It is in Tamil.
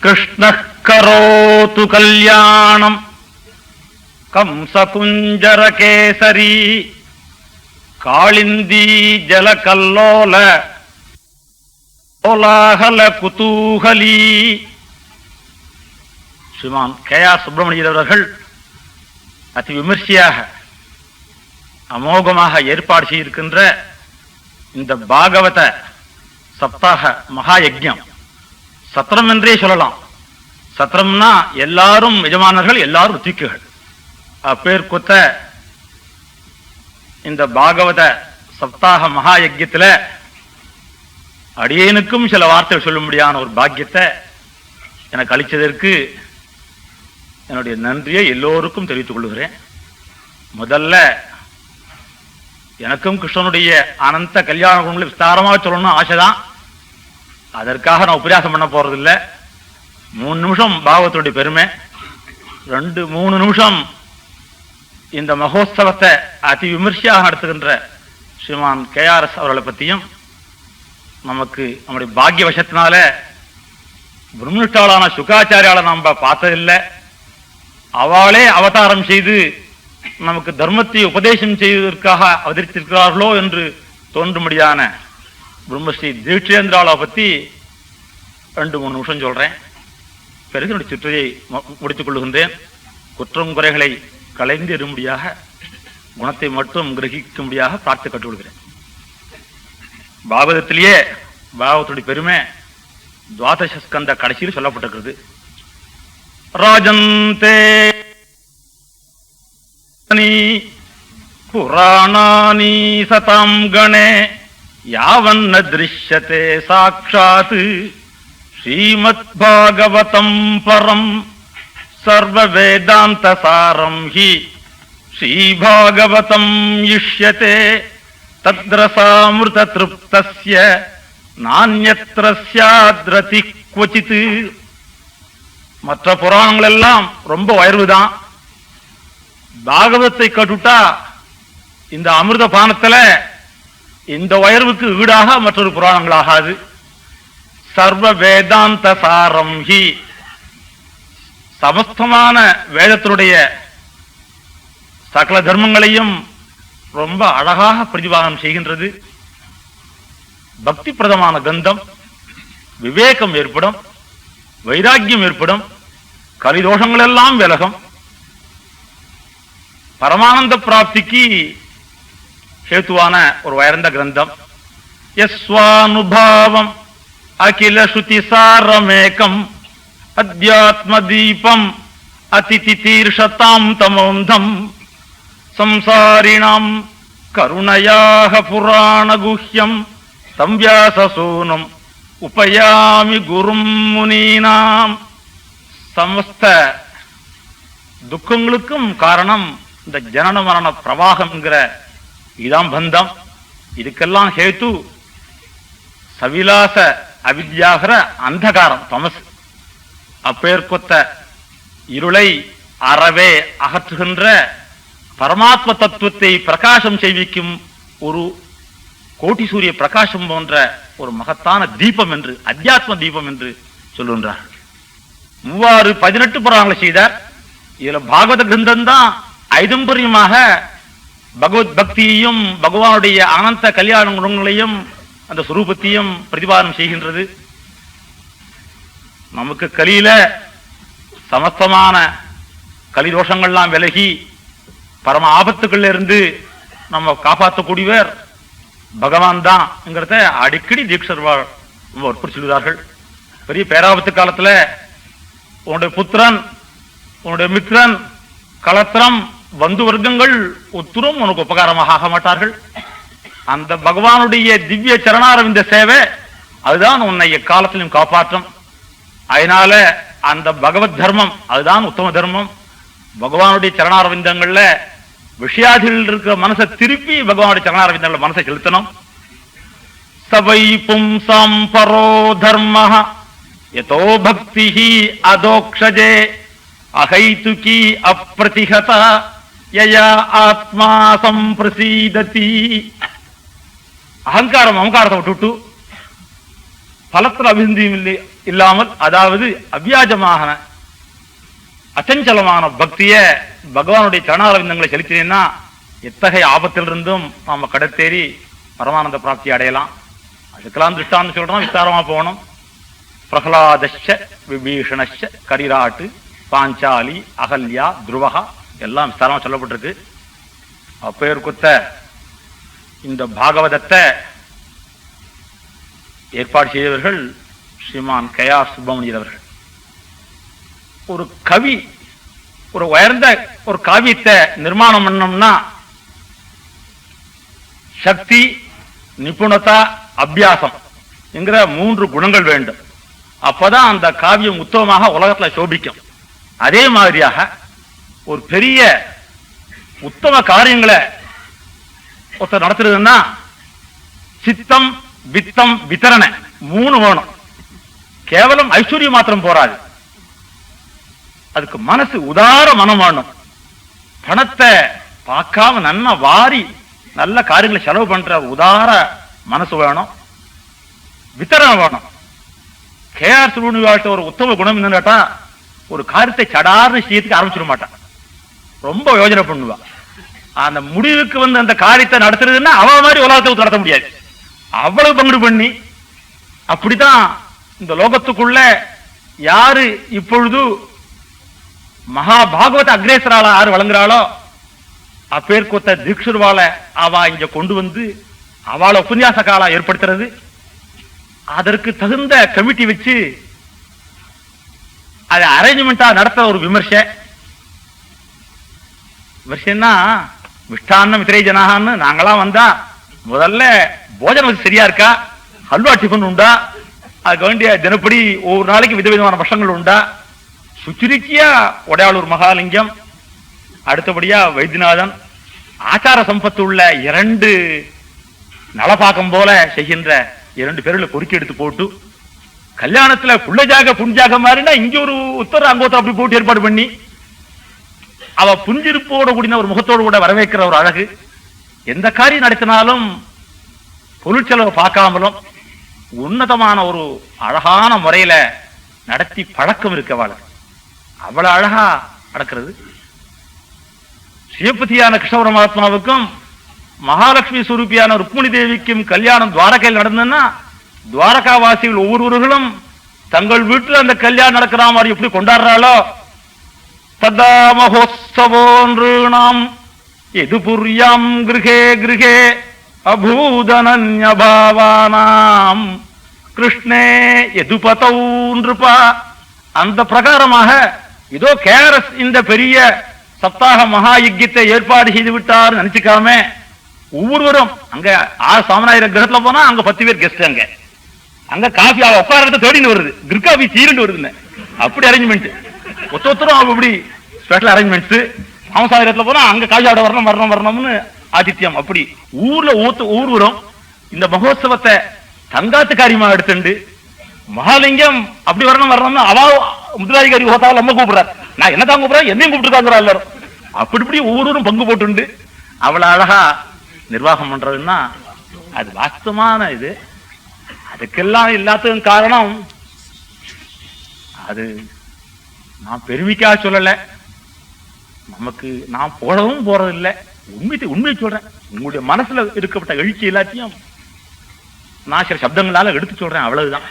கிருஷ்ணः கரோது கல்யாணம் கம்சகுஞ்சரகேசரி காளிந்தி ஜலகல்லோல கோலாகல குதூகலி. ஸ்ரீமான் கே.ஆர். சுப்பிரமணியர் அவர்கள் அதி விமர்சையாக அமோகமாக ஏற்பாடு செய்திருக்கின்ற இந்த பாகவத சப்தாக மகா யஜ்ஞம், சத்திரம் என்றே சொல்லலாம். சத்திரம்னா எல்லாரும் எஜமானர்கள், எல்லாரும் ருத்திக்குகள். அப்பேர் கொத்த இந்த பாகவத சப்தாக மகா யஜ்யத்துல அடியேனுக்கும் சில வார்த்தைகள் சொல்லும்படியான ஒரு பாக்கியத்தை எனக்கு அளித்ததற்கு என்னுடைய நன்றியை எல்லோருக்கும் தெரிவித்துக் கொள்கிறேன். முதல்ல எனக்கும் கிருஷ்ணனுடைய அனந்த கல்யாண குணங்களை விஸ்தாரமாக சொல்லணும்னு ஆசைதான். அதற்காக நான் உபன்யாசம் பண்ண போறதில்லை. 3 நிமிஷம் பாகவத்துடைய பெருமை, 2-3 நிமிஷம் இந்த மகோத்சவத்தை அதி விமர்சையாக நடத்துகின்ற ஸ்ரீமான் கே.ஆர். அவர்களை பற்றியும், நமக்கு நம்முடைய பாக்கிய வசத்தினால பிரம்மனிஷ்டாளான சுகாச்சாரியால நம்ம பார்த்ததில்லை. அவளே அவதாரம் செய்து நமக்கு தர்மத்தை உபதேசம் செய்வதற்காக அவதரித்திருக்கிறார்களோ என்று தோன்றும்படியான பிரம்மஸ்ரீ தீட்சேந்திராவை பற்றி 2-3 நிமிஷம் சொல்றேன். பிறகு என்னுடைய சுற்றையை முடித்துக் கொள்ளுகின்றேன். குற்றம் குறைகளை கலைந்து எறும்படியாக, குணத்தை மட்டும் கிரகிக்கும்படியாக பிரார்த்தி கற்றுக்கொள்கிறேன். பாகவதத்திலேயே பாகவத்துடைய பெருமை துவாதச ஸ்கந்த கடைசியில் சொல்லப்பட்டிருக்கிறது. ராஜந்தே புராணானி சதாம் கணே யாவன்ன திருஷ்யதே சாக்ஷாத் ஸ்ரீமத் பாகவதம் பரம் சர்வ வேதாந்த சாரம் ஹி ஸ்ரீ பாகவதம் இஷ்யதே தத்ரசாமிருத திருப்தஸ்ய நான்யத்ர ஸ்யாத்ரதி க்வசித். மற்ற புராணங்கள் எல்லாம் ரொம்ப உயர்வுதான். பாகவத்தை கட்டுட்டா இந்த அமிர்த பானத்துல இந்த உயர்வுக்கு ஈடாக மற்றொரு புராணங்கள் ஆகாது. சர்வ வேதாந்த சாரம் ஹி, சமஸ்தமான வேதத்தினுடைய சகல தர்மங்களையும் ரொம்ப அழகாக பிரதிபாதனம் செய்கின்றது. பக்தி பிரதமான கந்தம், விவேகம் ஏற்படும், வைராக்கியம் ஏற்படும், கலிதோஷங்கள் எல்லாம் விலகும், பரமானந்த பிராப்திக்கு ஹேத்துவான ஒரு உயர்ந்த கிரந்தம். யஸ்வானுபாவம் அகில ஸ்ருதி சாரமேகம் அத்யாத்ம தீபம் அதிதி தீர்ஷதாம் தமோந்தம் சம்சாரிணாம் கருணயாக புராண குஹ்யம் தம் வியாசசூனம் உபயாமி குரும் முனீனாம். சமஸ்த துக்கங்களுக்கும் காரணம் இந்த ஜனன மரண பிரவாகம் என்கிற இதாம் பந்தம். இதுக்கெல்லாம் ஹேத்து சவிலாச அவித்யாகிற அந்தகாரம், தமஸ். அப்பேற்கொத்த இருளை அறவே அகற்றுகின்ற பரமாத்ம தத்துவத்தை பிரகாசம் செய்விக்கும் ஒரு கோட்டி சூரிய பிரகாசம் போன்ற ஒரு மகத்தான தீபம் என்று, அத்தியாத்ம தீபம் என்று சொல்லுகின்றார். 18 புராணங்களை செய்தார். இதுல பாகவத கிரந்தம் தான் ஐதம்பரியமாக பகவத் பக்தியையும் பகவானுடைய அனந்த கல்யாண குணங்களையும் அந்த சுரூபத்தையும் பிரதிபாதனம் செய்கின்றது. நமக்கு கலியில சமஸ்தமான கலிதோஷங்கள்லாம் விலகி பரம ஆபத்துக்கள் இருந்து நம்ம காப்பாற்றக்கூடியவர் பகவான் தான் என்கிறத அடிக்கடி தீட்சர்வாள் ரொம்ப வற்புறுத்தி சொல்கிறார்கள். பெரிய பேராபத்து காலத்துல உன்னுடைய புத்திரன், உன்னுடைய மித்திரன், களத்திரம், பந்து வர்க்கங்கள் ஒத்துரும் உனக்கு உபகாரமாக ஆக மாட்டார்கள். அந்த பகவானுடைய திவ்ய சரணாரவிந்த சேவை அதுதான் உன்னை எக்காலத்திலும் காப்பாற்றும். அதனால அந்த பகவத் தர்மம் அதுதான் உத்தம தர்மம். பகவானுடைய சரணாரவிந்தங்கள்ல விஷயாதிகள் இருக்கிற மனசை திருப்பி பகவானுடைய சரணாரவிந்தங்கள மனசை செலுத்தணும். சவை பும்சாம் பரோ தர்ம யதோ பக்தி அதோக்ஷஜே அகைதுகி அப்ரதிஹத யயா ஆத்மா சம்பிரசீததி. அகங்காரம் அகங்காரத்தை விட்டுட்டு பலத்தில் அபிசந்தியும் இல்லாமல், அதாவது அவ்வியாஜமான அச்சஞ்சலமான பக்திய பகவானுடைய சரணாரவிந்தங்களை செலுத்தினீங்கன்னா எத்தகைய ஆபத்திலிருந்தும் நாம கடத்தேறி பரமானந்த பிராப்தி அடையலாம். அதுக்கெல்லாம் திருஷ்டாந்தம் சொல்றோம், விஸ்தாரமா போகணும். பிரகலாதச்ச விபீஷணச்ச கரிராட்டு பாஞ்சாலி அகல்யா துருவகா எல்லாம் விஸ்தாரமா சொல்லப்பட்டிருக்கு. அப்பேர் குத்த இந்த பாகவதத்தை ஏற்பாடு செய்தவர்கள் ஸ்ரீமான் கயா சுப்பிரமணியர் அவர்கள். ஒரு கவி ஒரு உயர்ந்த ஒரு காவியத்தை நிர்மாணம் பண்ணோம்னா சக்தி, நிபுணதா, அபியாசம் என்கிற 3 குணங்கள் வேண்டும். அப்பதான் அந்த காவியம் உத்தமமாக உலகத்துல சோபிக்கும். அதே மாதிரியாக ஒரு பெரிய உத்தம காரியங்களை ஒருத்தர் நடத்துறதுன்னா சித்தம், வித்தம், வித்தரணை 3 வேணும். கேவலம் ஐஸ்வர்யம் மாத்திரம் போராது, அதுக்கு மனசு உதார மனம் வேணும். பணத்தை பார்க்காம நன்னா வாரி நல்ல காரியங்களை செலவு பண்ற உதார மனசு வேணும், வித்தரணை வேணும். கேஆர் சுப்பிரமணிய ஒரு உத்தம குணம் என்னன்னு கேட்டா, ஒரு காரியத்தை சடார்னு செய்யறதுக்கு ஆரம்பிச்சிட மாட்டான், ரொம்ப யோஜனை பண்ணுவா. அந்த முடிவுக்கு வந்து அந்த காரியத்தை நடத்துறதுன்னா அவ மாதிரி உலகத்தை நடத்த முடியாது, அவ்வளவு பங்கு பண்ணி. அப்படித்தான் இந்த லோகத்துக்குள்ள யாரு இப்பொழுது மகா பாகவத அக்ரேசரால யாரு வழங்குறாளோ அப்பேற்கொத்த தீட்சர்வாள அவ இங்க கொண்டு வந்து அவளை உபன்யாச காலம் ஏற்படுத்துறது, அதற்கு தகுந்த கமிட்டி வச்சு அதை அரேஞ்ச்மெண்டா நடத்த ஒரு விமர்சனா மிஷ்டான்னம் இத்திரை ஜனாகான்னு நாங்களாம் வந்தா முதல்ல போஜனம் சரியா இருக்கா, ஹல்வா டிஃபன் உண்டா, அதுக்கு வேண்டிய தினப்படி ஒவ்வொரு நாளைக்கு விதவிதமான வருஷங்கள் உண்டா, சுச்சுரிக்கியா உடையாளூர் மகாலிங்கம், அடுத்தபடியா வைத்தியநாதன், ஆச்சார சம்பத்து உள்ள 2 நலப்பாக்கம் போல செய்கின்ற 2 பேர்ல பொறுக்கி எடுத்து போட்டு, கல்யாணத்துல புள்ளஜாக புஞ்சாக மாறினா இங்க ஒரு உத்தர அங்கோத்தர் அப்படி போட்டு ஏற்பாடு பண்ணி அவ புஞ்சிருப்போட கூடின ஒரு முகத்தோடு கூட வரவேற்கிற ஒரு அழகு. எந்த காரியம் நடத்தினாலும் பொருட்செலவு பார்க்காமலும் உன்னதமான ஒரு அழகான முறையில நடத்தி பழக்கம் இருக்கவாள். அவ்வளவு அழகா நடக்கிறது. சிவபதியான கிருஷ்ண பரமாத்மாவுக்கும் மகாலட்சுமி சுரூபியான ருக்மிணி தேவிக்கும் கல்யாணம் துவாரகையில் நடந்ததுன்னா துவாரகாவாசிகள் ஒவ்வொருவர்களும் தங்கள் வீட்டில் அந்த கல்யாணம் நடக்கிற மாதிரி எப்படி கொண்டாடுறாளோ ததா மகோத்சவோன்றாம் எது புரியாம் கிருஹே கிருஹே அபூதனன்யபாவானாம் கிருஷ்ணே எதுபதௌ நிருபா. அந்த பிரகாரமாக இதோ கேஆர்எஸ் இந்த பெரிய சப்தாக மகா யஜ்யத்தை ஏற்பாடு செய்து விட்டார் நினைச்சுக்காம ஒவ்வொருவரும் அங்க 6 சாமநாயகர் கிரகத்துல போனா அங்க 10 பேர் கெஸ்ட், அங்க காஃபி உட்காரத்தை தேடின்னு வருது, கிர்காபி சீரண்டு வருதுன்னு அப்படி அரேஞ்ச்மெண்ட். ஒருத்தரும் அப்படி ஸ்பெஷல் அரேஞ்ச்மெண்ட்ஸ். ராமசாகரத்துல போனா அங்க காஃபியோட வரணும் வரணும் வரணும்னு ஆதித்யம். அப்படி ஊர்ல ஒவ்வொருவரும் இந்த மகோத்சவத்தை தங்காத்து காரியமாக எடுத்துண்டு மகாலிங்கம் அப்படி வரணும் வரணும்னு அவ முதலாதிகாரி ஹோத்தாவில் நம்ம கூப்பிடுறாரு, நான் என்னதான் கூப்பிடுறேன் என்னையும் கூப்பிட்டுருக்காங்க எல்லாரும். அப்படி இப்படி ஒவ்வொருவரும் பங்கு போட்டு அவ்வளவு அழகா நிர்வாகம் பண்றதுன்னா அது வாஸ்தவமான இது. அதுக்கெல்லாம் எல்லாத்துக்கும் காரணம் அது நான் பெருமைக்காக சொல்லல, நமக்கு நான் போடவும் போறது இல்லை, உண்மையை சொல்றேன். உங்களுடைய மனசுல இருக்கப்பட்ட எழுச்சி எல்லாத்தையும் நான் சில சப்தங்களால எடுத்து சொல்றேன், அவ்வளவுதான்.